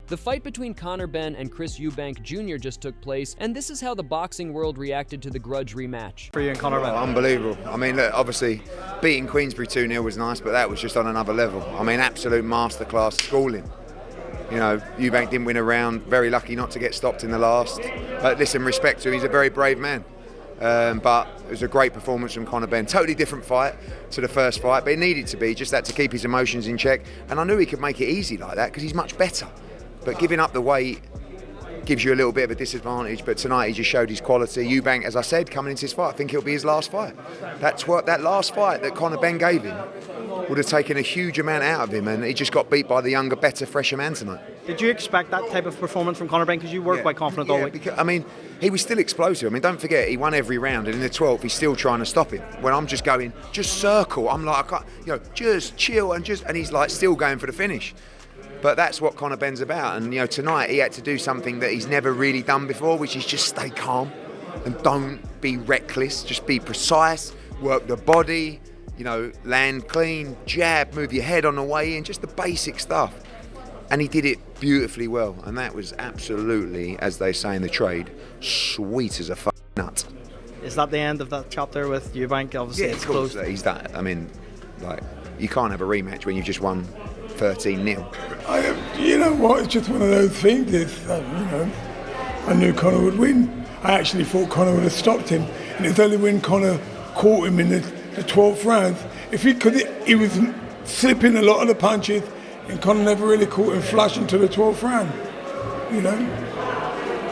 The fight between Conor Benn and Chris Eubank Jr. just took place, and this is how the boxing world reacted to the grudge rematch. For you and Conor Benn. Unbelievable. I mean, look, obviously beating Queensbury 2-0 was nice, but that was just on another level. I mean, absolute masterclass schooling. You know, Eubank didn't win a round, very lucky not to get stopped in the last. But listen, respect to him, he's a very brave man. But it was a great performance from Conor Benn. Totally different fight to the first fight, but it needed to be, just that to keep his emotions in check. And I knew he could make it easy like that because he's much better. But giving up the weight gives you a little bit of a disadvantage, but tonight he just showed his quality. Eubank, as I said, coming into his fight, I think it'll be his last fight. That last fight that Conor Benn gave him would have taken a huge amount out of him, and he just got beat by the younger, better, fresher man tonight. Did you expect that type of performance from Conor Benn? Because you were quite confident all week. Because, I mean, he was still explosive. I mean, don't forget, he won every round, and in the 12th, he's still trying to stop him. When I'm just going, just circle, I'm like, I can't, you know, just chill, and he's like still going for the finish. But that's what Conor Benn's about, and you know, tonight he had to do something that he's never really done before, which is just stay calm and don't be reckless, just be precise, work the body, you know, land clean, jab, move your head on the way in, just the basic stuff. And he did it beautifully well, and that was absolutely, as they say in the trade, sweet as a nut. Is that the end of that chapter with Eubank? Obviously, yeah, it's closed. He's that. I mean, like, you can't have a rematch when you've just won 13-0. You know what? It's just one of those things. You know, I knew Conor would win. I actually thought Conor would have stopped him, and it's only when Conor caught him in the 12th round. If he was slipping a lot of the punches, and Conor never really caught him flush until the 12th round. You know.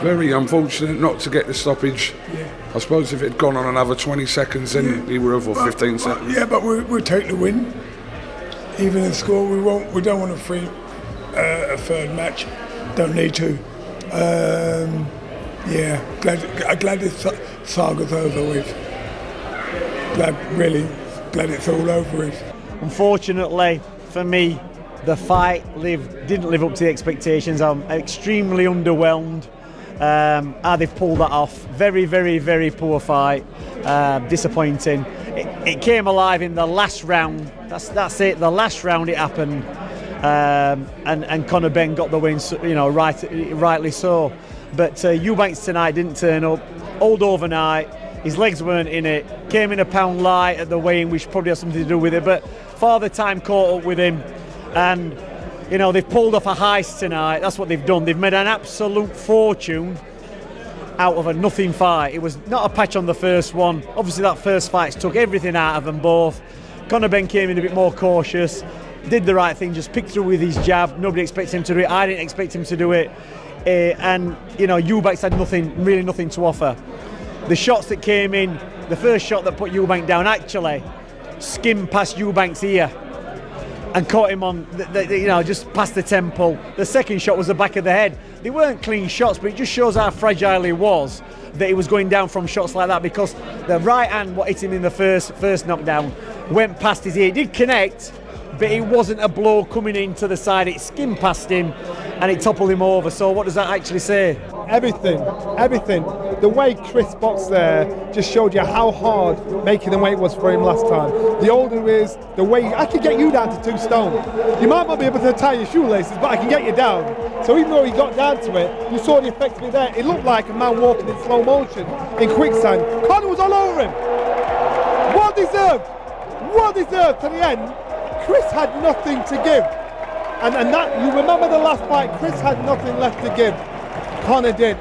Very unfortunate not to get the stoppage. Yeah. I suppose if it had gone on another 20 seconds, then he would have, or 15 seconds. Yeah, but we'll take the win. Even the score, we don't want a third match. Don't need to. Yeah, glad this saga's over with. Glad it's all over with. Unfortunately for me, the fight didn't live up to the expectations. I'm extremely underwhelmed. How they've pulled that off. Very, very, very poor fight. Disappointing. It came alive in the last round. That's it. The last round it happened, and Conor Benn got the win. You know, rightly so. But Eubanks tonight didn't turn up. Old overnight. His legs weren't in it. Came in a pound light at the weigh-in, which probably has something to do with it. But Father Time caught up with him, and you know, they've pulled off a heist tonight. That's what they've done. They've made an absolute fortune out of a nothing fight. It was not a patch on the first one. Obviously, that first fight took everything out of them both. Conor Benn came in a bit more cautious, did the right thing, just picked through with his jab. Nobody expected him to do it. I didn't expect him to do it. And, you know, Eubanks had really nothing to offer. The shots that came in, the first shot that put Eubank down actually skimmed past Eubank's ear and caught him on, you know, just past the temple. The second shot was the back of the head. They weren't clean shots, but it just shows how fragile he was, that he was going down from shots like that, because the right hand, what hit him in the first knockdown, went past his ear. It did connect, but it wasn't a blow coming into the side. It skimmed past him and it toppled him over. So what does that actually say? Everything. The way Chris boxed there just showed you how hard making the weight was for him last time. The older he is, the way I can get you down to 2 stone. You might not be able to tie your shoelaces, but I can get you down. So even though he got down to it, you saw the effect of it there. It looked like a man walking in slow motion in quicksand. Conor was all over him. Well deserved to the end. Chris had nothing to give. And that, you remember the last fight, Chris had nothing left to give. Conor did.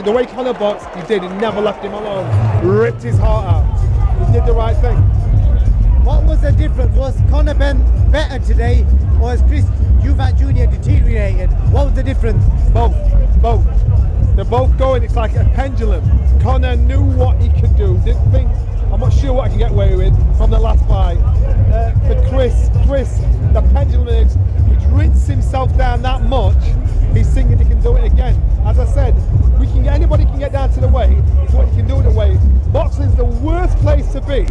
The way Conor boxed, he did. He never left him alone. Ripped his heart out. He did the right thing. What was the difference? Was Conor Benn better today, or was Chris Eubank Jr. deteriorated? What was the difference? Both. They're both going. It's like a pendulum. Conor knew what he could do. Didn't think, I'm not sure what I can get away with from the last fight. For Chris, the pendulum is, he's rinsed himself down that much, he's thinking he can do it again. As I said, anybody can get down to the weight, it's what you can do at the weight. Boxing is the worst place to be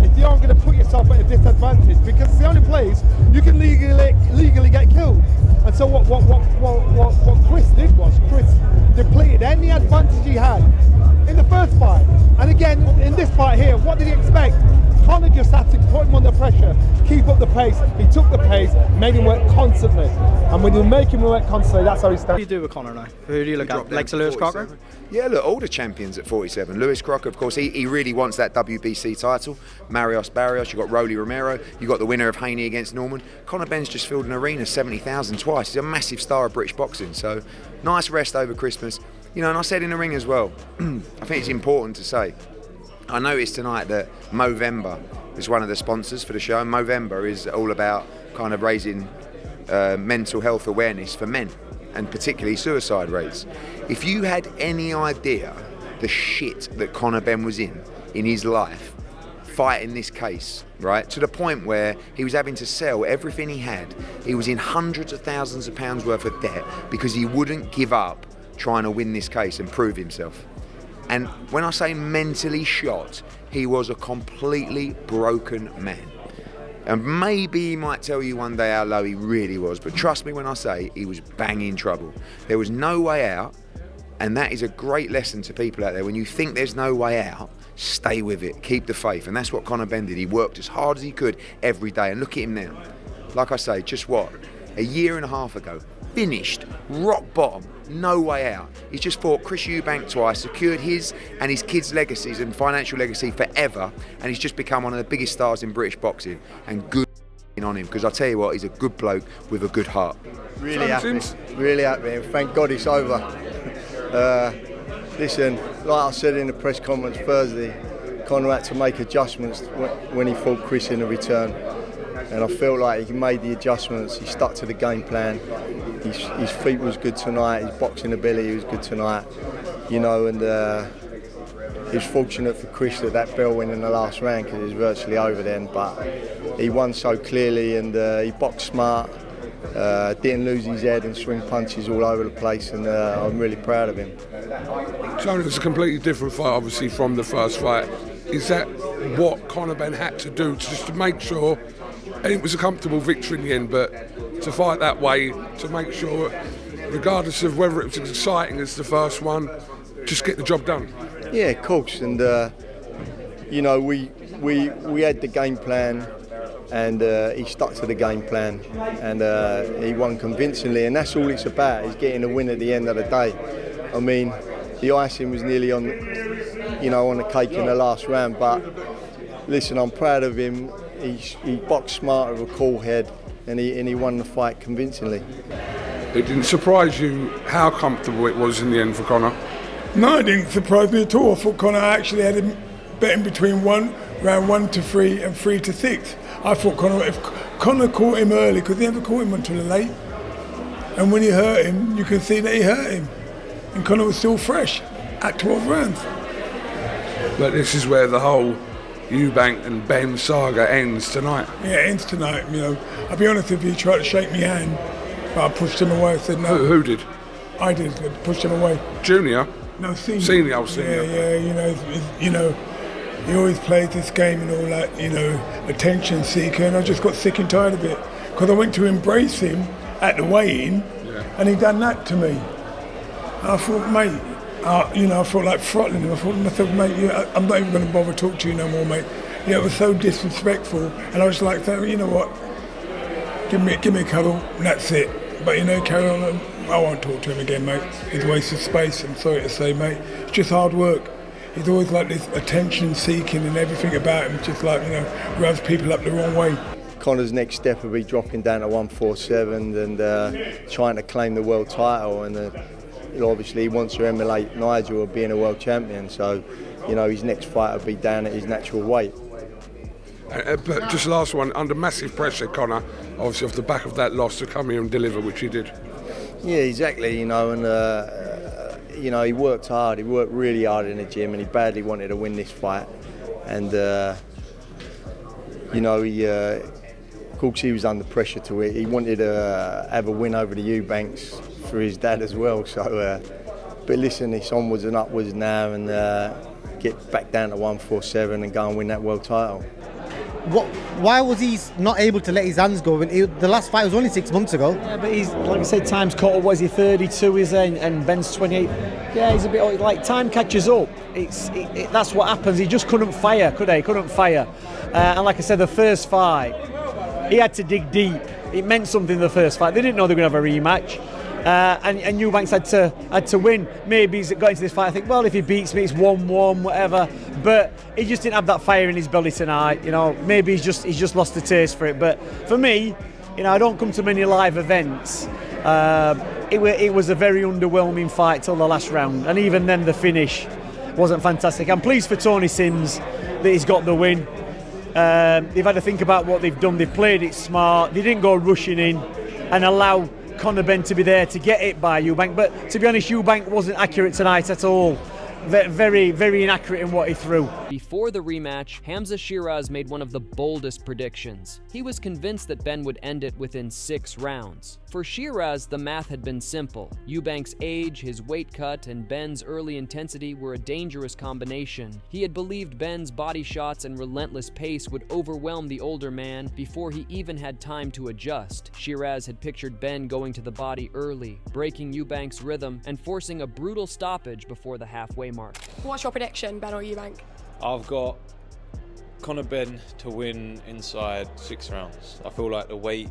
if you aren't going to put yourself at a disadvantage, because it's the only place you can legally get killed. And so what Chris did was, Chris depleted any advantage he had in the first fight. And again, in this fight here, what did he expect? Conor just had to put him under pressure, keep keep up the pace. He took the pace, made him work constantly. And when you make him work constantly, that's how he What do starts. you do with Conor now? Who do you look Drop at? down Like to Lewis 47. Crocker? Yeah, look, all the champions at 47. Lewis Crocker, of course, he really wants that WBC title. Marios Barrios, you've got Rolly Romero, you've got the winner of Haney against Norman. Conor Benn's just filled an arena, 70,000 twice. He's a massive star of British boxing, so nice rest over Christmas. You know, and I said in the ring as well, I think it's important to say, I noticed tonight that Movember is one of the sponsors for the show. Movember is all about kind of raising mental health awareness for men, and particularly suicide rates. If you had any idea the shit that Conor Benn was in his life, fighting this case, right, to the point where he was having to sell everything he had. He was in hundreds of thousands of pounds worth of debt because he wouldn't give up trying to win this case and prove himself. And when I say mentally shot, he was a completely broken man. And maybe he might tell you one day how low he really was, but trust me when I say he was banging trouble. There was no way out, and that is a great lesson to people out there. When you think there's no way out, stay with it, keep the faith, and that's what Conor Benn did. He worked as hard as he could every day, and look at him now. Like I say, just what, a year and a half ago, finished, rock bottom, no way out. He's just fought Chris Eubank twice, secured his and his kids' legacies and financial legacy forever, and he's just become one of the biggest stars in British boxing, and good on him, because I tell you what, he's a good bloke with a good heart. Really happy, and thank God it's over. Listen, like I said in the press conference Thursday, Conor had to make adjustments when he fought Chris in the return, and I felt like he made the adjustments. He stuck to the game plan. His feet was good tonight. His boxing ability was good tonight, you know. And he was fortunate for Chris that bell went in the last round, because it was virtually over then. But he won so clearly, and he boxed smart. Didn't lose his head and swing punches all over the place, and I'm really proud of him. So it was a completely different fight, obviously, from the first fight. Is that what Conor Benn had to do just to make sure, and it was a comfortable victory in the end, but to fight that way, to make sure, regardless of whether it was as exciting as the first one, just get the job done? Yeah, of course, and you know, we had the game plan, and he stuck to the game plan, and he won convincingly, and that's all it's about, is getting a win at the end of the day. I mean, the icing was nearly on the cake in the last round, but listen, I'm proud of him. He boxed smart with a cool head, and he won the fight convincingly. It didn't surprise you how comfortable it was in the end for Conor? No, it didn't surprise me at all. I thought Conor actually had him betting between round 1 to 3 and 3 to 6. I thought if Conor caught him early, because he never caught him until late, and when he hurt him, you can see that he hurt him, and Conor was still fresh at 12 rounds. But this is where the whole Eubank and Benn saga ends tonight. Yeah, it ends tonight. You know, I'll be honest with you, he tried to shake my hand, but I pushed him away. I said no. Who did? I did. I pushed him away. Junior? No, senior. Senior. Yeah. You know, he always plays this game and all that. You know, attention seeker, and I just got sick and tired of it, because I went to embrace him at the weigh-in, and he done that to me. And I thought, mate. I felt like throttling him. I thought to myself, mate, I'm not even going to bother talk to you no more, mate. Yeah, it was so disrespectful, and I was like, you know what? Give me a cuddle, and that's it. But carry on. I won't talk to him again, mate. He's a waste of space. I'm sorry to say, mate. It's just hard work. He's always like this attention seeking, and everything about him just like rubs people up the wrong way. Conor's next step will be dropping down to 147 and trying to claim the world title, and obviously he wants to emulate Nigel of being a world champion, so his next fight will be down at his natural weight. But just last one, under massive pressure, Conor, obviously off the back of that loss, to come here and deliver, which he did. Yeah, exactly, and he worked hard, he worked really hard in the gym, and he badly wanted to win this fight, and of course he was under pressure to it. He wanted to have a win over the Eubanks for his dad as well, so but listen, it's onwards and upwards now, and get back down to 147 and go and win that world title. Why was he not able to let his hands go? The last fight was only 6 months ago. Yeah, but he's, like I said, time's caught up. Was he 32? Is he? And Ben's 28. Yeah, he's a bit like time catches up. That's what happens. He just couldn't fire, could he? Couldn't fire. And like I said, the first fight, he had to dig deep. It meant something in the first fight. They didn't know they were going to have a rematch. And Eubanks had to win. Maybe he's got into this fight, I think, well, if he beats me, it's 1-1, whatever. But he just didn't have that fire in his belly tonight. You know, maybe he's just lost the taste for it. But for me, you know, I don't come to many live events. It was a very underwhelming fight till the last round, and even then the finish wasn't fantastic. I'm pleased for Tony Sims that he's got the win. They've had to think about what they've done. They've played it smart. They didn't go rushing in and allow Conor Benn to be there to get it by Eubank. But to be honest, Eubank wasn't accurate tonight at all. Very, very inaccurate in what he threw. Before the rematch, Hamza Shiraz made one of the boldest predictions. He was convinced that Benn would end it within 6 rounds. For Shiraz, the math had been simple. Eubank's age, his weight cut, and Benn's early intensity were a dangerous combination. He had believed Benn's body shots and relentless pace would overwhelm the older man before he even had time to adjust. Shiraz had pictured Benn going to the body early, breaking Eubank's rhythm, and forcing a brutal stoppage before the halfway mark. What's your prediction, Benn or Eubank? I've got Conor Benn to win inside 6 rounds. I feel like the weight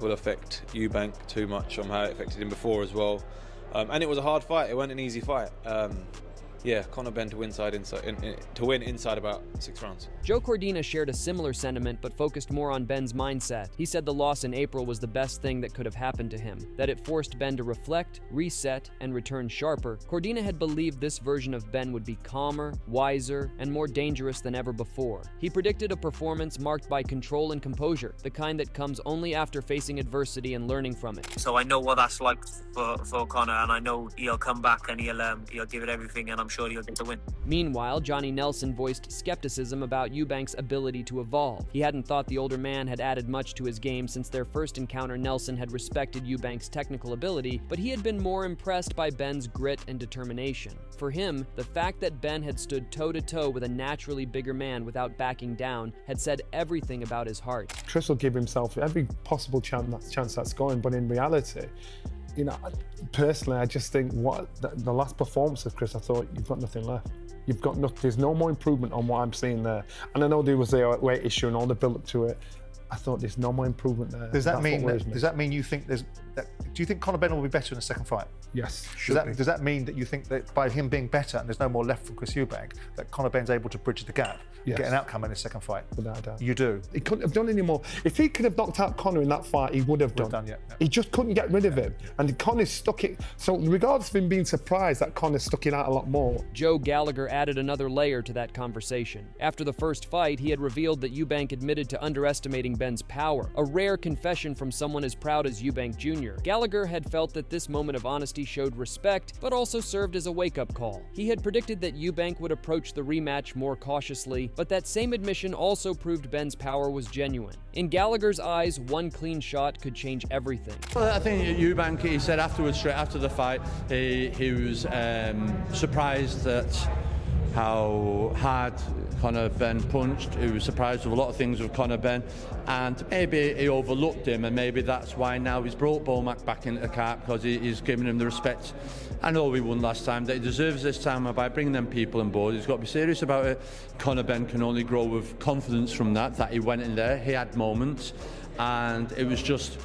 will affect Eubank too much on how it affected him before as well. And it was a hard fight. It wasn't an easy fight. Yeah, Conor Benn to win inside about 6 rounds. Joe Cordina shared a similar sentiment but focused more on Benn's mindset. He said the loss in April was the best thing that could have happened to him, that it forced Benn to reflect, reset, and return sharper. Cordina had believed this version of Benn would be calmer, wiser, and more dangerous than ever before. He predicted a performance marked by control and composure, the kind that comes only after facing adversity and learning from it. So I know what that's like for Conor, and I know he'll come back and he'll give it everything, and I'm sure he'll get the win. Meanwhile, Johnny Nelson voiced skepticism about Eubank's ability to evolve. He hadn't thought the older man had added much to his game since their first encounter. Nelson had respected Eubank's technical ability, but he had been more impressed by Benn's grit and determination. For him, the fact that Benn had stood toe-to-toe with a naturally bigger man without backing down had said everything about his heart. Chris will give himself every possible chance that's going, but in reality, you know, personally, I just think the last performance of Chris, I thought you've got nothing left. You've got there's no more improvement on what I'm seeing there. And I know there was a weight issue and all the build up to it. I thought there's no more improvement there. Does that mean you think do you think Conor Benn will be better in the second fight? Yes. Does that mean that you think that by him being better and there's no more left from Chris Eubank, that Conor Benn's able to bridge the gap, get an outcome in his second fight? Without a doubt. You do. He couldn't have done any more. If he could have knocked out Conor in that fight, he would have done. He just couldn't get rid of him, and Conor stuck it. So regardless of him being surprised that Conor stuck it out a lot more. Joe Gallagher added another layer to that conversation. After the first fight, he had revealed that Eubank admitted to underestimating Benn's power, a rare confession from someone as proud as Eubank Jr. Gallagher had felt that this moment of honesty showed respect, but also served as a wake-up call. He had predicted that Eubank would approach the rematch more cautiously, but that same admission also proved Benn's power was genuine. In Gallagher's eyes, one clean shot could change everything. Well, I think Eubank, he said afterwards, straight after the fight, he was surprised at how hard Conor Benn punched. He was surprised with a lot of things with Conor Benn, and maybe he overlooked him, and maybe that's why now he's brought Womack back into the cart, because he's given him the respect. I know he won last time, that he deserves this time, and by bringing them people on board, he's got to be serious about it. Conor Benn can only grow with confidence from that he went in there, he had moments, and it was just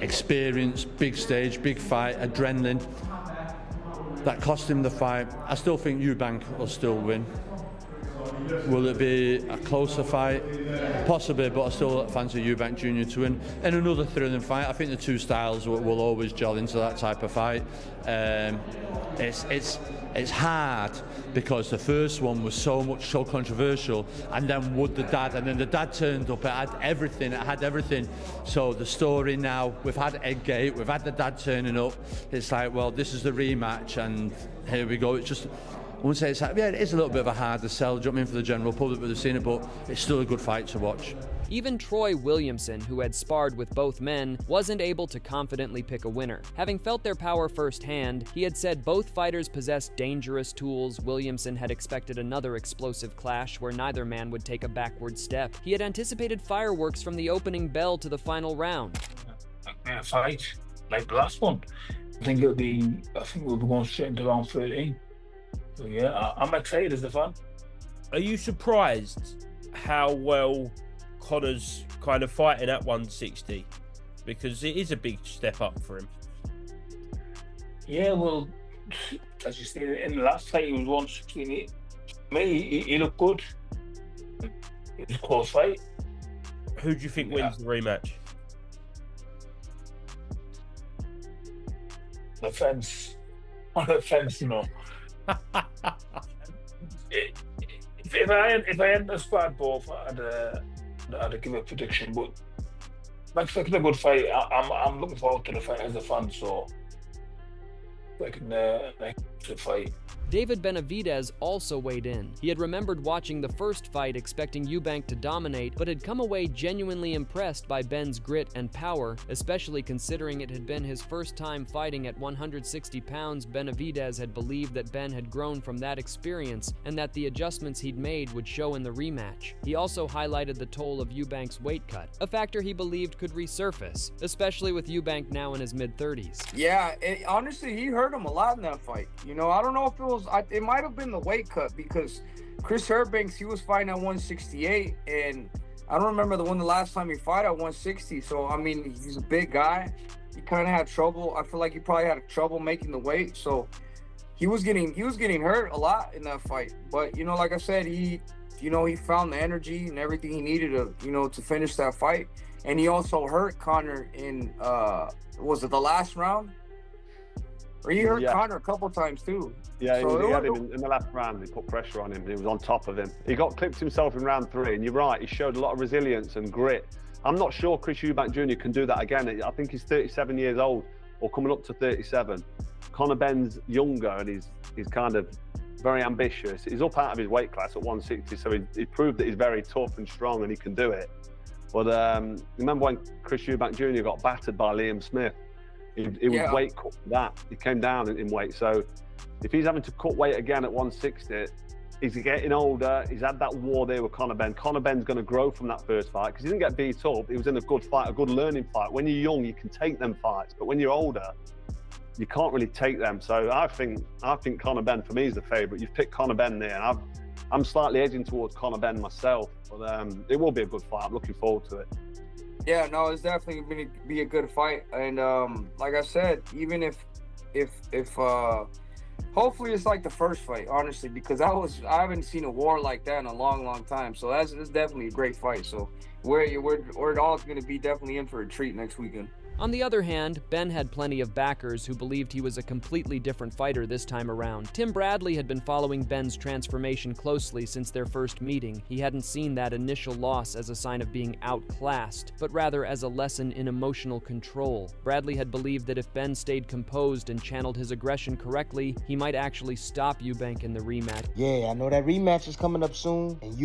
experience, big stage, big fight, adrenaline. That cost him the fight. I still think Eubank will still win. Will it be a closer fight? Possibly, but I still fancy Eubank Jr. to win. In another thrilling fight, I think the two styles will always gel into that type of fight. It's hard because the first one was so controversial, and then would the dad, and then the dad turned up. It had everything. So the story now, we've had Eggate, we've had the dad turning up. It's like, well, this is the rematch, and here we go. It's just, I wouldn't say it is a little bit of a harder sell, jumping in for the general public, but they've seen it, but it's still a good fight to watch. Even Troy Williamson, who had sparred with both men, wasn't able to confidently pick a winner. Having felt their power firsthand, he had said both fighters possessed dangerous tools. Williamson had expected another explosive clash where neither man would take a backward step. He had anticipated fireworks from the opening bell to the final round. A fight like the last one. I think we'll be going straight into round 13. So yeah, I'm excited as a fan. Are you surprised how well Conor's kind of fighting at 160? Because it is a big step up for him. Yeah, well, as you stated, in the last fight he was 116. He looked good. It was a close fight. Who do you think wins the rematch? The fence. On the fence, you know. If I had the squad both, I'd give a prediction. But I'm expecting a good fight. I'm looking forward to the fight as a fan. So I can the fight. David Benavidez also weighed in. He had remembered watching the first fight expecting Eubank to dominate, but had come away genuinely impressed by Benn's grit and power, especially considering it had been his first time fighting at 160 pounds. Benavidez had believed that Ben had grown from that experience and that the adjustments he'd made would show in the rematch. He also highlighted the toll of Eubank's weight cut, a factor he believed could resurface, especially with Eubank now in his mid-30s. Yeah, honestly, he hurt him a lot in that fight. You know, I don't know if it was, it might have been the weight cut, because Chris Eubank, he was fighting at 168, and I don't remember the last time he fought at 160. So I mean, he's a big guy. He kind of had trouble. I feel like he probably had trouble making the weight. So he was getting hurt a lot in that fight. But you know, like I said, he found the energy and everything he needed to finish that fight. And he also hurt Conor in was it the last round? Or he hurt Conor a couple times too. Yeah, so he had him in the last round. He put pressure on him. He was on top of him. He got clipped himself in round 3, and you're right, he showed a lot of resilience and grit. I'm not sure Chris Eubank Jr. can do that again. I think he's 37 years old, or coming up to 37. Conor Benn's younger, and he's kind of very ambitious. He's up out of his weight class at 160, so he proved that he's very tough and strong, and he can do it. But remember when Chris Eubank Jr. got battered by Liam Smith? He was weight cut for that. He came down in weight. So if he's having to cut weight again at 160, he's getting older. He's had that war there with Conor Benn. Conor Benn's going to grow from that first fight because he didn't get beat up. He was in a good fight, a good learning fight. When you're young, you can take them fights, but when you're older, you can't really take them. So I think Conor Benn for me is the favourite. You've picked Conor Benn there, and I'm slightly edging towards Conor Benn myself. But it will be a good fight. I'm looking forward to it. Yeah, no, it's definitely going to be a good fight. And like I said, even if hopefully it's like the first fight, honestly, because I haven't seen a war like that in a long time. So that's definitely a great fight. So we're all going to be definitely in for a treat next weekend. On the other hand, Ben had plenty of backers who believed he was a completely different fighter this time around. Tim Bradley had been following Ben's transformation closely since their first meeting. He hadn't seen that initial loss as a sign of being outclassed, but rather as a lesson in emotional control. Bradley had believed that if Ben stayed composed and channeled his aggression correctly, he might actually stop Eubank in the rematch. Yeah, I know that rematch is coming up soon, and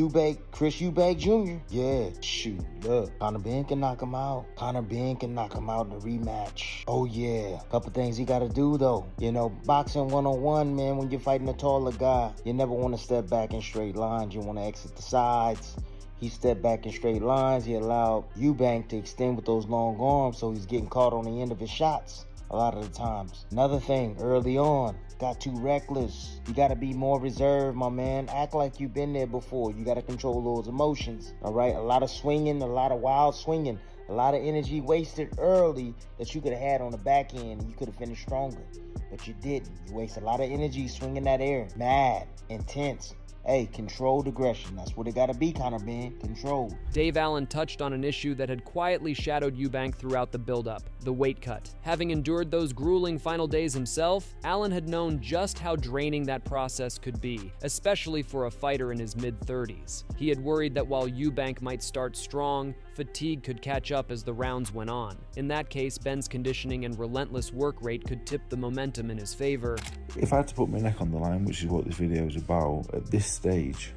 Chris Eubank Jr. Yeah, shoot, look, Conor Benn can knock him out. Conor Benn can knock him out in the rematch. Oh yeah, couple things he gotta do though. You know, boxing 101, man, when you're fighting a taller guy, you never want to step back in straight lines. You want to exit the sides. He stepped back in straight lines. He allowed Eubank to extend with those long arms, so he's getting caught on the end of his shots a lot of the times. Another thing, early on, got too reckless. You gotta be more reserved, my man. Act like you've been there before. You gotta control those emotions, all right? A lot of swinging, a lot of wild swinging, a lot of energy wasted early that you could have had on the back end, and you could have finished stronger, but you didn't. You wasted a lot of energy swinging that air. Mad, intense. Hey, controlled aggression. That's what it gotta be, Conor Benn. Controlled. Dave Allen touched on an issue that had quietly shadowed Eubank throughout the build-up, the weight cut. Having endured those grueling final days himself, Allen had known just how draining that process could be, especially for a fighter in his mid-30s. He had worried that while Eubank might start strong, fatigue could catch up as the rounds went on. In that case, Ben's conditioning and relentless work rate could tip the momentum in his favor. If I had to put my neck on the line, which is what this video is about, at this stage,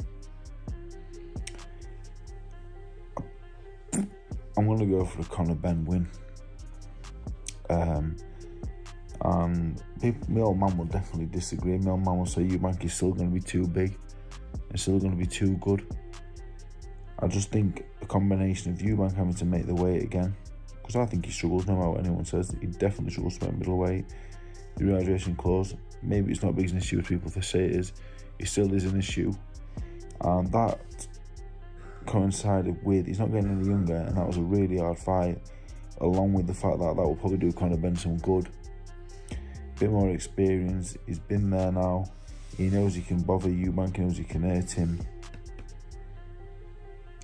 I'm going to go for a Conor Benn win. And my old man will definitely disagree. My old man will say Eubank is still going to be too big. It's still going to be too good. I just think a combination of Eubank having to make the weight again, because I think he struggles no matter what anyone says. He definitely struggles to make middleweight. The rehydration clause, maybe it's not as big an issue as people say it is. It still is an issue. And that coincided with he's not getting any younger, and that was a really hard fight, along with the fact that that will probably do Conor Benn some good. Bit more experience, he's been there now, he knows he can bother Eubank, he knows he can hurt him.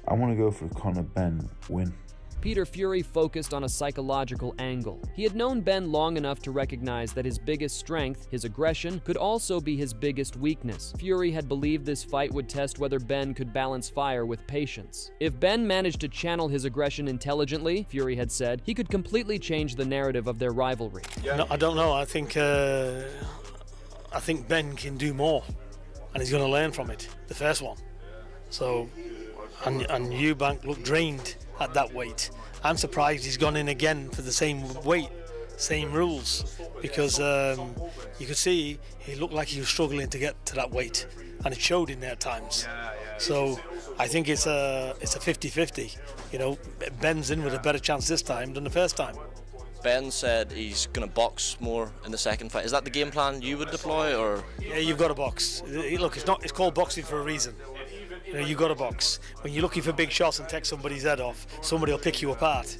I want to go for a Conor Benn win. Peter Fury focused on a psychological angle. He had known Ben long enough to recognize that his biggest strength, his aggression, could also be his biggest weakness. Fury had believed this fight would test whether Ben could balance fire with patience. If Ben managed to channel his aggression intelligently, Fury had said, he could completely change the narrative of their rivalry. No, I don't know. I think Ben can do more, and he's going to learn from it, the first one. So, and Eubank looked drained at that weight. I'm surprised he's gone in again for the same weight, same rules, because you could see he looked like he was struggling to get to that weight, and it showed in there at times. So I think it's a 50-50. You know, Ben's in with a better chance this time than the first time. Ben said he's going to box more in the second fight. Is that the game plan you would deploy, or? Yeah, you've got to box. Look, it's called boxing for a reason. You know, you got to box. When you're looking for big shots and take somebody's head off, somebody will pick you apart.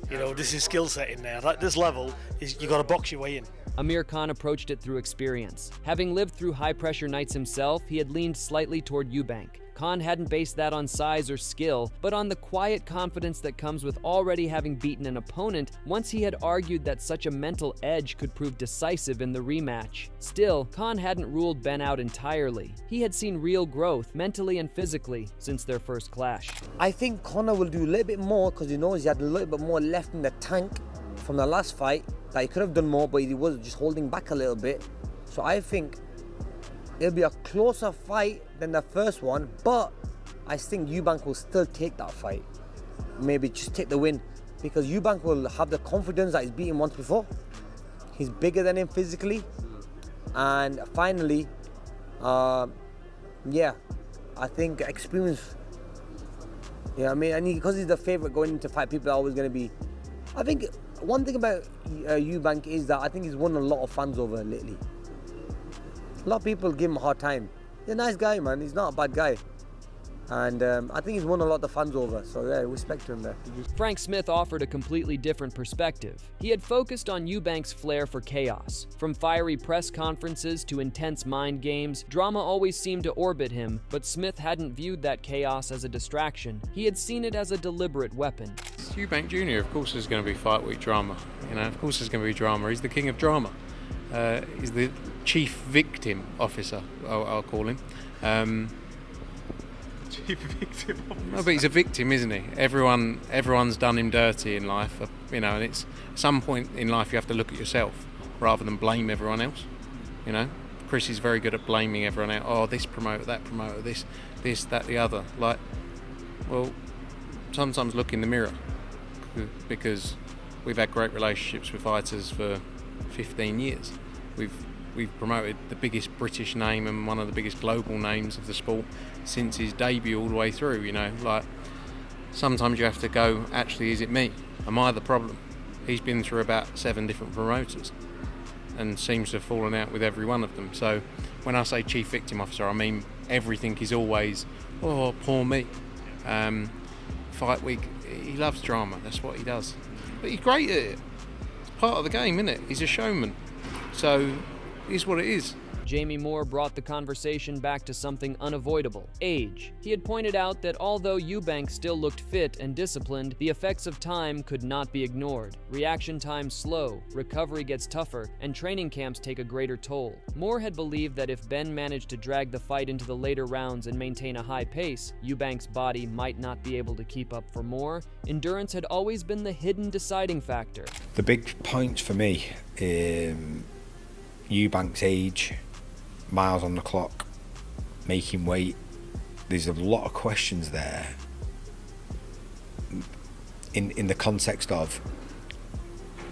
You know, this is skill set in there. At this level, you got to box your way in. Amir Khan approached it through experience. Having lived through high-pressure nights himself, he had leaned slightly toward Eubank. Khan hadn't based that on size or skill, but on the quiet confidence that comes with already having beaten an opponent once he had argued that such a mental edge could prove decisive in the rematch. Still, Khan hadn't ruled Ben out entirely. He had seen real growth, mentally and physically, since their first clash. I think Conor will do a little bit more because he knows he had a little bit more left in the tank from the last fight, that he could have done more, but he was just holding back a little bit. So I think it'll be a closer fight than the first one, but I think Eubank will still take that fight. Maybe just take the win, because Eubank will have the confidence that he's beaten once before. He's bigger than him physically. And finally, yeah, I think experience. Yeah, I mean, and because he's the favourite going into fight, people are always going to be. I think one thing about Eubank is that I think he's won a lot of fans over lately. A lot of people give him a hard time. He's a nice guy, man. He's not a bad guy. And I think he's won a lot of the fans over. So yeah, respect to him there. Frank Smith offered a completely different perspective. He had focused on Eubank's flair for chaos. From fiery press conferences to intense mind games, drama always seemed to orbit him, but Smith hadn't viewed that chaos as a distraction. He had seen it as a deliberate weapon. Eubank Jr., of course there's going to be fight week drama. You know, of course there's going to be drama. He's the king of drama. He's the chief victim officer, I'll call him. Chief victim officer. No, but he's a victim, isn't he? Everyone's done him dirty in life, you know, and it's at some point in life you have to look at yourself rather than blame everyone else. You know, Chris is very good at blaming everyone else. Oh, this promoter, that promoter, this, that, the other. Like, well, sometimes look in the mirror, because we've had great relationships with fighters for 15 years. We've promoted the biggest British name and one of the biggest global names of the sport since his debut all the way through, you know. Like, sometimes you have to go, actually, is it me? Am I the problem? He's been through about 7 different promoters and seems to have fallen out with every one of them. So when I say chief victim officer, I mean everything is always, oh, poor me. Fight week, he loves drama, that's what he does. But he's great at it. It's part of the game, isn't it? He's a showman. So it is what it is. Jamie Moore brought the conversation back to something unavoidable: age. He had pointed out that although Eubank still looked fit and disciplined, the effects of time could not be ignored. Reaction times slow, recovery gets tougher, and training camps take a greater toll. Moore had believed that if Ben managed to drag the fight into the later rounds and maintain a high pace, Eubank's body might not be able to keep up for more. Endurance had always been the hidden deciding factor. The big point for me, Eubank's age, miles on the clock, making weight. There's a lot of questions there in the context of,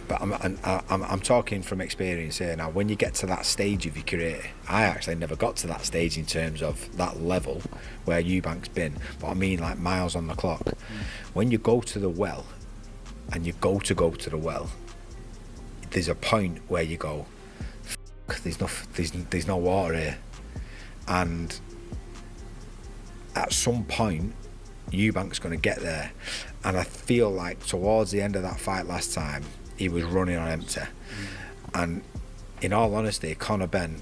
but I'm talking from experience here now. When you get to that stage of your career, I actually never got to that stage in terms of that level where Eubank's been, but I mean like miles on the clock. When you go to the well, and you go to the well, there's a point where you go, there's no water here, and at some point Eubank's going to get there. And I feel like towards the end of that fight last time, he was running on empty. And in all honesty, Conor Benn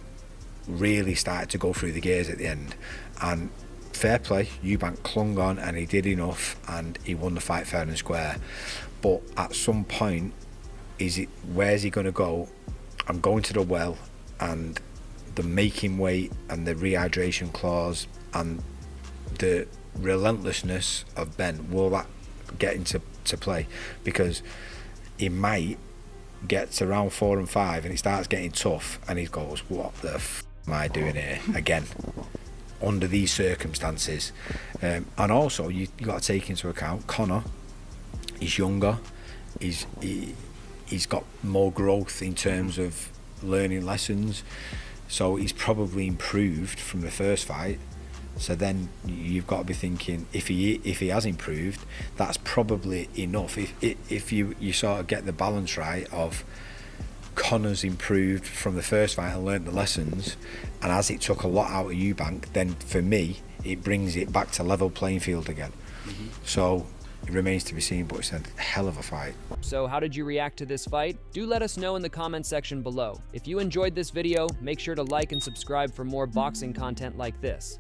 really started to go through the gears at the end. And fair play, Eubank clung on and he did enough and he won the fight fair and square. But at some point, where's he going to go? I'm going to the well, and the making weight and the rehydration clause and the relentlessness of Ben, will that get into play? Because he might get to round 4 and 5 and it starts getting tough and he goes, what the f am I doing here again under these circumstances? And also you got to take into account Conor, he's younger, he's got more growth in terms of learning lessons, so he's probably improved from the first fight. So then you've got to be thinking, if he has improved, that's probably enough. If you sort of get the balance right of Conor's improved from the first fight and learned the lessons, and as it took a lot out of Eubank, then for me it brings it back to level playing field again. So it remains to be seen, but it's a hell of a fight. So how did you react to this fight? Do let us know in the comment section below. If you enjoyed this video, make sure to like and subscribe for more boxing content like this.